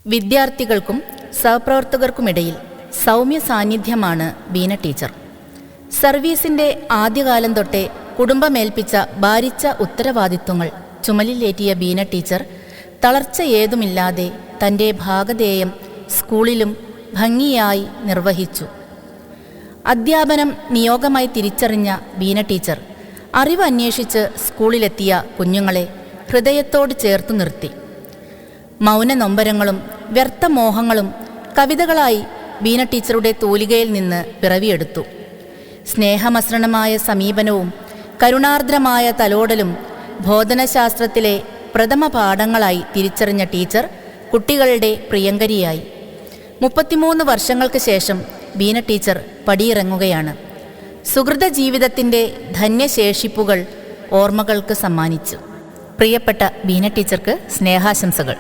വിദ്യാർത്ഥികൾക്കും സഹപ്രവർത്തകർക്കുമിടയിൽ സൗമ്യ സാന്നിധ്യമാണ് ബീന ടീച്ചർ. സർവീസിൻ്റെ ആദ്യകാലം തൊട്ടേ കുടുംബമേൽപ്പിച്ച ഭാരിച്ച ഉത്തരവാദിത്വങ്ങൾ ചുമലിലേറ്റിയ ബീന ടീച്ചർ തളർച്ച ഏതുമില്ലാതെ തൻ്റെ ഭാഗധേയം സ്കൂളിലും ഭംഗിയായി നിർവഹിച്ചു. അധ്യാപനം നിയോഗമായി തിരിച്ചറിഞ്ഞ ബീന ടീച്ചർ അറിവ് അന്വേഷിച്ച് സ്കൂളിലെത്തിയ കുഞ്ഞുങ്ങളെ ഹൃദയത്തോട് ചേർത്തു നിർത്തി. മൗന നൊമ്പരങ്ങളും വ്യർത്ഥമോഹങ്ങളും കവിതകളായി ബീന ടീച്ചറുടെ തൂലികയിൽ നിന്ന് പിറവിയെടുത്തു. സ്നേഹമസൃണമായ സമീപനവും കരുണാർദ്രമായ തലോടലും ബോധനശാസ്ത്രത്തിലെ പ്രഥമ പാഠങ്ങളായി തിരിച്ചറിഞ്ഞ ടീച്ചർ കുട്ടികളുടെ പ്രിയങ്കരിയായി. 33 വർഷങ്ങൾക്ക് ശേഷം ബീന ടീച്ചർ പടിയിറങ്ങുകയാണ്. സുഹൃത ജീവിതത്തിൻ്റെ ധന്യശേഷിപ്പുകൾ ഓർമ്മകൾക്ക് സമ്മാനിച്ചു. പ്രിയപ്പെട്ട ബീന ടീച്ചർക്ക് സ്നേഹാശംസകൾ.